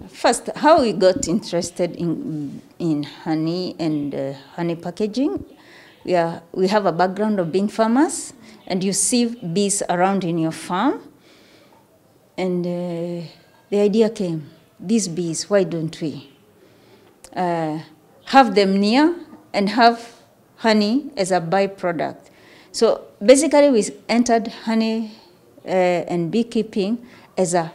First, how we got interested in honey and honey packaging. We have a background of being farmers, and you see bees around in your farm. And the idea came, these bees, why don't we have them near and have honey as a byproduct? So basically we entered honey and beekeeping as a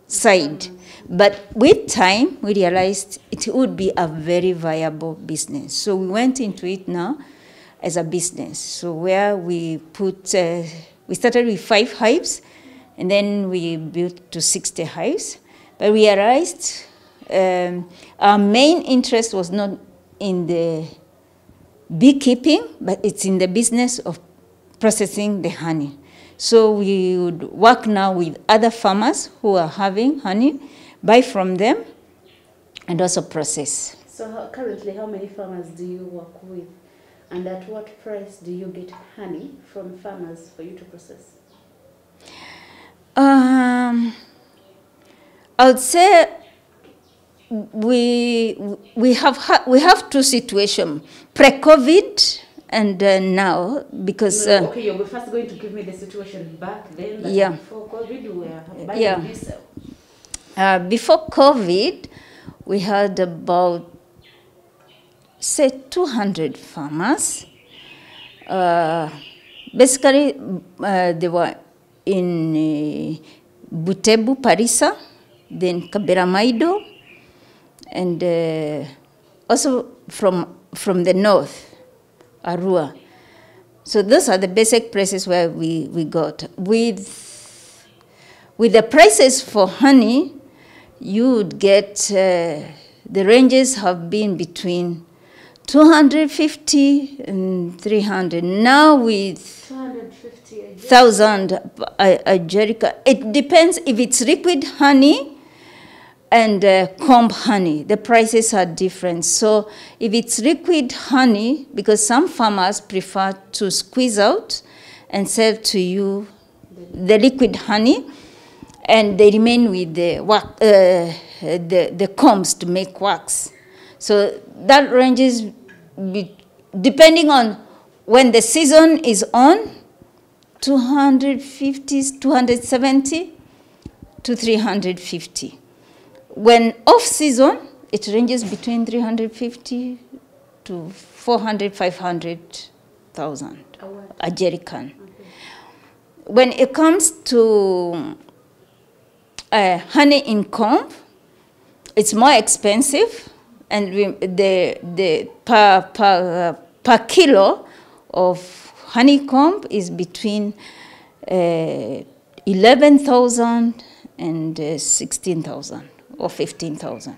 side. But with time, we realized it would be a very viable business. So we went into it now as a business. So where we we started with 5 hives, and then we built to 60 hives. But we realized our main interest was not in the beekeeping, but it's in the business of processing the honey. So we would work now with other farmers who are having honey, buy from them, and also process. So currently, how many farmers do you work with? And at what price do you get honey from farmers for you to process? I would say we have 2 situations: pre-COVID and now, because okay, you're first going to give me the situation back then. Yeah. Before COVID, you were buying this. Before COVID, we had about, say, 200 farmers. Basically, they were in Butebu, Parisa, then Kaberamaido, and also from the north, Arua. So those are the basic places where we got. With the prices for honey, you would get, the ranges have been between 250 and 300. Now with 250,000 a jerrycan. It depends if it's liquid honey and comb honey. The prices are different. So if it's liquid honey, because some farmers prefer to squeeze out and sell to you the liquid honey, and they remain with the combs to make wax. So that ranges depending on when the season is on, 250, 270 to 350. When off season, it ranges between 350 to 400, 500,000 a jerrycan. Okay. When it comes to honey in comb, it's more expensive, and the per kilo of honeycomb is between 11,000 and 16,000 or 15,000,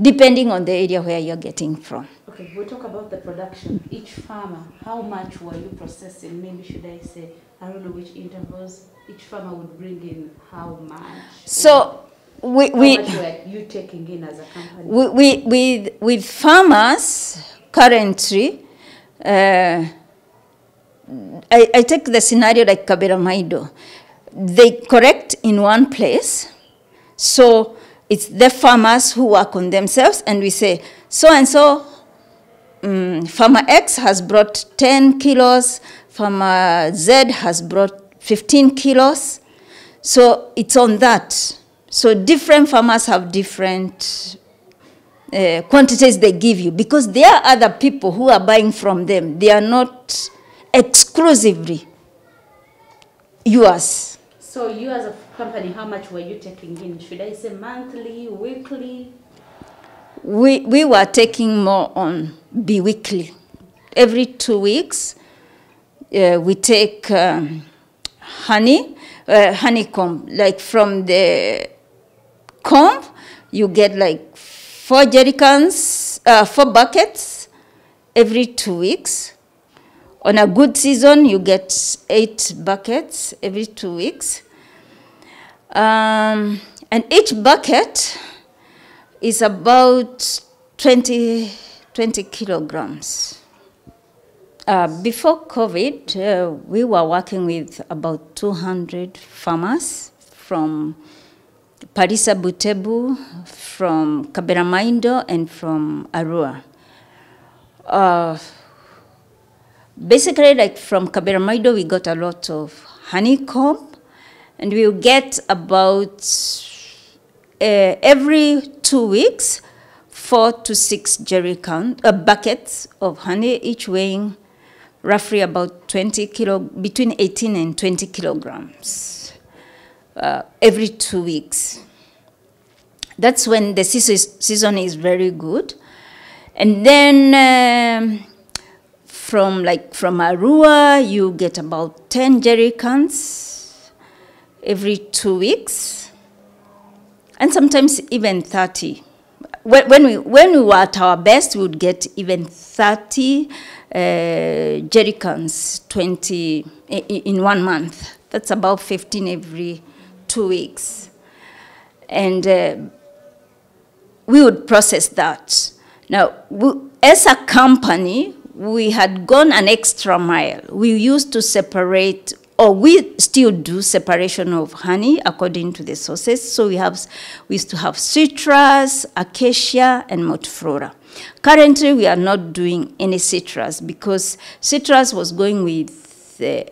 depending on the area where you're getting from. Okay, we'll talk about the production. Each farmer, how much were you processing? Maybe should I say, I don't know which intervals. Each farmer would bring in how much? So how much were you taking in as a company? With farmers currently, I take the scenario like Kaberamaido. They collect in one place, so it's the farmers who work on themselves, and we say, so-and-so, Farmer X has brought 10 kilos, Farmer Z has brought 15 kilos, so it's on that. So different farmers have different quantities they give you, because there are other people who are buying from them. They are not exclusively yours. So you as a company, how much were you taking in? Should I say monthly, weekly? We were taking more on bi-weekly. Every 2 weeks, we take honeycomb. Like from the comb, you get like 4 jerrycans, 4 buckets every 2 weeks. On a good season, you get 8 buckets every 2 weeks. And each bucket is about 20 kilograms. Before COVID, we were working with about 200 farmers from Parisa Butebu, from Kaberamaido, and from Arua. Basically, like from Kaberamaido, we got a lot of honeycomb, and we'll get about every 2 weeks, 4 to 6 buckets of honey, each weighing roughly about 20 between 18 and 20 kilograms, every 2 weeks. That's when the season is very good. And then from Arua, you get about 10 jerry cans every 2 weeks, and sometimes even 30. When we were at our best, we would get even 30 jerry cans, 20 in 1 month. That's about 15 every 2 weeks. And we would process that. Now, as a company, we had gone an extra mile. We used to separate, or we still do separation of honey according to the sources. So we used to have citrus, acacia, and multiflora. Currently, we are not doing any citrus because citrus was going with the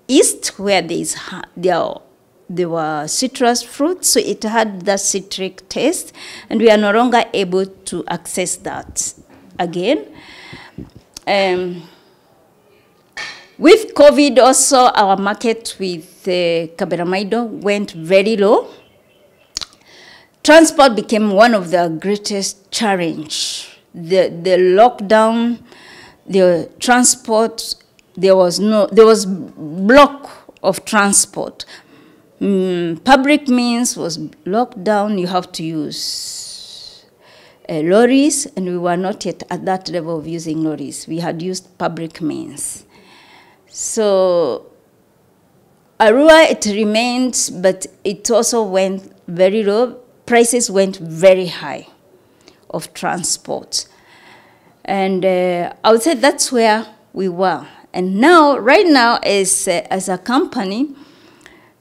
east, where there were citrus fruits, so it had that citric taste, and we are no longer able to access that again. With COVID also, our market with Kaberamaido went very low. Transport became one of the greatest challenge. The lockdown, the transport, there was block of transport. Public means was locked down. You have to use lorries, and we were not yet at that level of using lorries. We had used public means. So Arua, it remained, but it also went very low. Prices went very high of transport. And I would say that's where we were. And now, right now, as a company,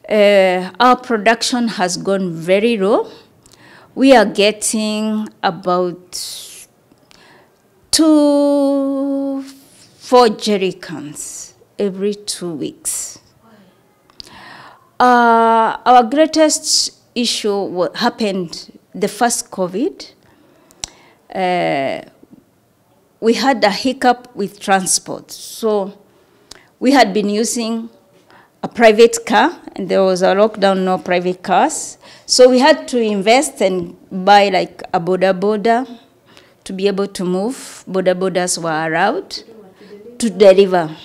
our production has gone very low. We are getting about 4 jerry cans every 2 weeks. Our greatest issue happened the first COVID. We had a hiccup with transport. So we had been using a private car, and there was a lockdown, no private cars. So we had to invest and buy like a boda to be able to move. Bodas were allowed to deliver.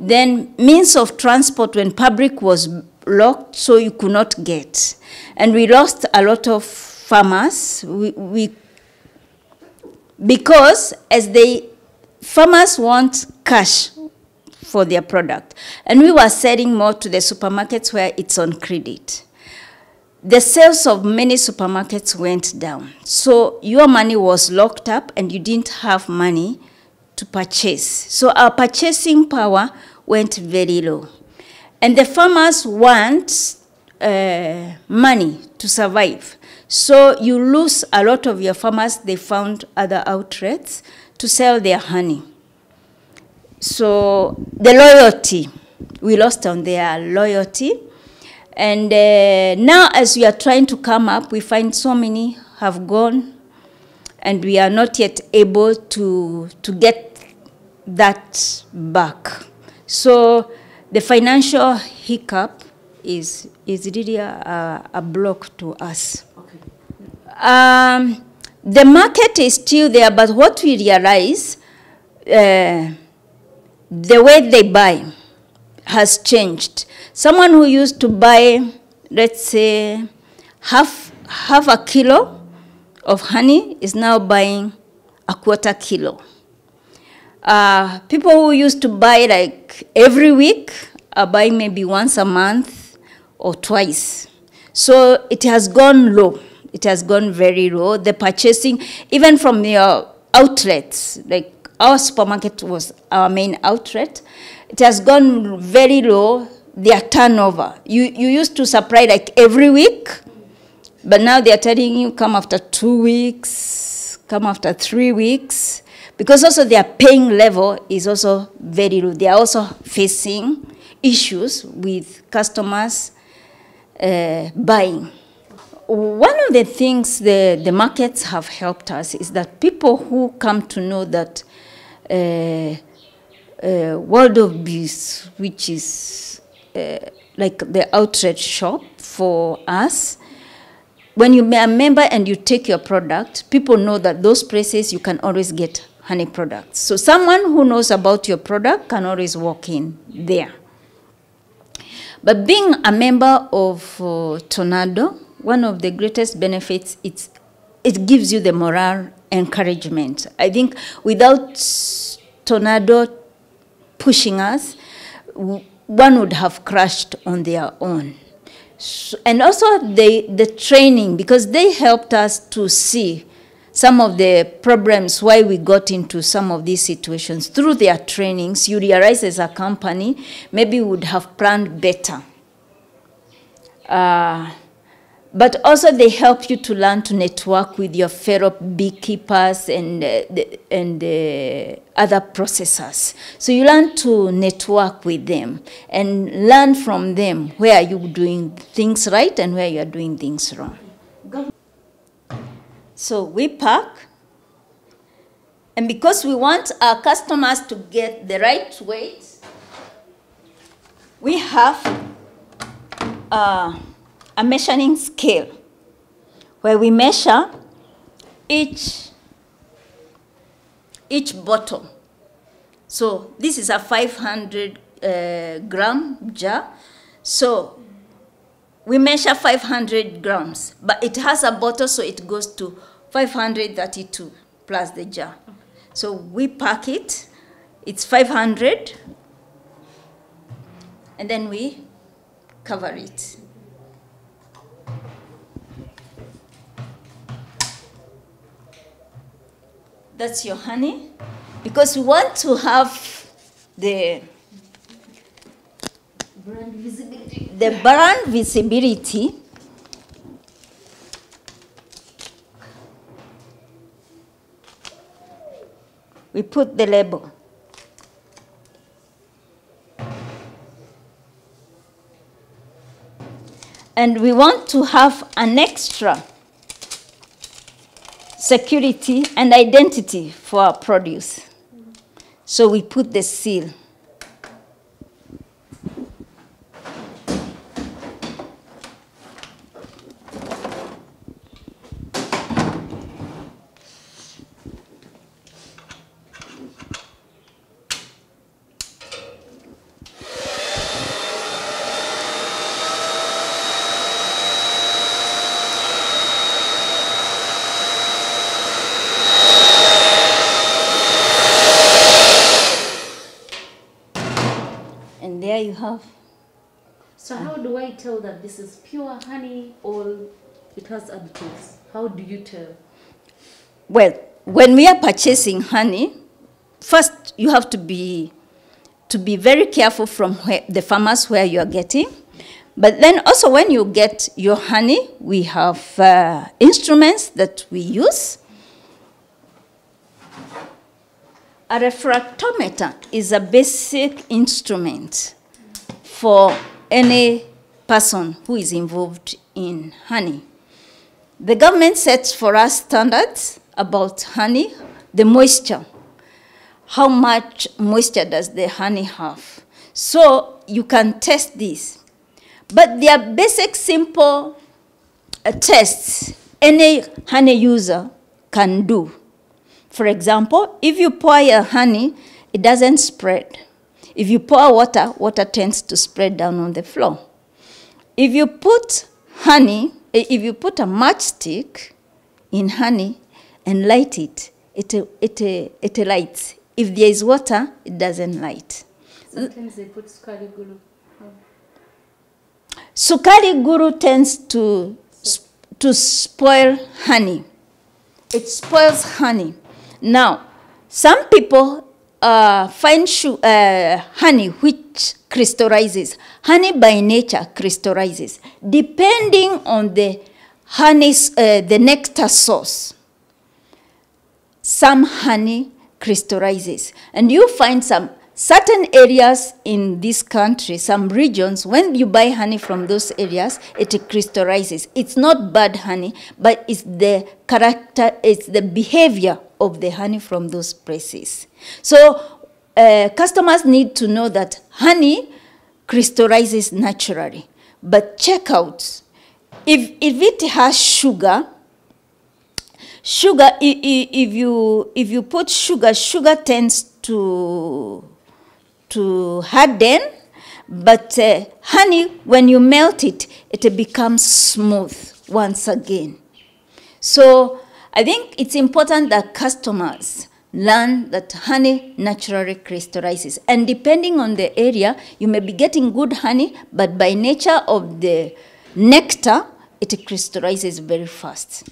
Then means of transport when public was locked, so you could not get. And we lost a lot of farmers. Because farmers want cash for their product. And we were selling more to the supermarkets where it's on credit. The sales of many supermarkets went down. So your money was locked up and you didn't have money to purchase. So our purchasing power went very low. And the farmers want money to survive. So you lose a lot of your farmers. They found other outlets to sell their honey. So the loyalty, we lost on their loyalty. And now as we are trying to come up, we find so many have gone, and we are not yet able to get that back. So the financial hiccup is really a block to us. Okay. The market is still there, but what we realize, the way they buy has changed. Someone who used to buy, let's say, half a kilo of honey is now buying a quarter kilo. People who used to buy like every week are buying maybe once a month or twice. So it has gone low. It has gone very low. The purchasing, even from your outlets, like our supermarket was our main outlet, it has gone very low. their turnover. You used to supply like every week, but now they are telling you come after 2 weeks, come after 3 weeks, because also their paying level is also very low. They are also facing issues with customers buying. One of the things the markets have helped us is that people who come to know that World of Bees, which is like the outlet shop for us, when you are a member and you take your product, people know that those places you can always get honey products. So someone who knows about your product can always walk in there. But being a member of Tornado, one of the greatest benefits, it gives you the moral encouragement. I think without Tornado pushing us, one would have crashed on their own. So, and also the training, because they helped us to see some of the problems why we got into some of these situations. Through their trainings, you realize as a company, maybe we would have planned better. But also they help you to learn to network with your fellow beekeepers and other processors. So you learn to network with them and learn from them where you are doing things right and where you are doing things wrong. So we pack, and because we want our customers to get the right weight, we have a measuring scale where we measure each bottle. So this is a 500 gram jar. So we measure 500 grams, but it has a bottle, so it goes to 532 plus the jar. So we pack it, it's 500, and then we cover it. That's your honey, because we want to have the brand visibility. The brand visibility. We put the label. And we want to have an extra security and identity for our produce. So we put the seal. And there you have. So how do I tell that this is pure honey or it has additives? How do you tell? Well, when we are purchasing honey, first you have to be very careful from the farmers where you are getting. But then also when you get your honey, we have instruments that we use. A refractometer is a basic instrument for any person who is involved in honey. The government sets for us standards about honey, the moisture. How much moisture does the honey have? So you can test this. But they are basic, simple tests any honey user can do. For example, if you pour your honey, it doesn't spread. If you pour water, water tends to spread down on the floor. If you put honey, if you put a matchstick in honey and light it, it lights. If there is water, it doesn't light. Sometimes they put sukari guru. Sukari guru tends to spoil honey. It spoils honey. Now, some people fine honey which crystallizes. Honey by nature crystallizes, depending on the honey's the nectar source. Some honey crystallizes, and you find some certain areas in this country, some regions, when you buy honey from those areas, it crystallizes. It's not bad honey, but it's the character, it's the behavior of the honey from those places. So customers need to know that honey crystallizes naturally, but check out if it has sugar. Sugar, if you put sugar, sugar tends to harden, but honey, when you melt it, it becomes smooth once again. So I think it's important that customers learn that honey naturally crystallizes. And depending on the area, you may be getting good honey, but by nature of the nectar, it crystallizes very fast.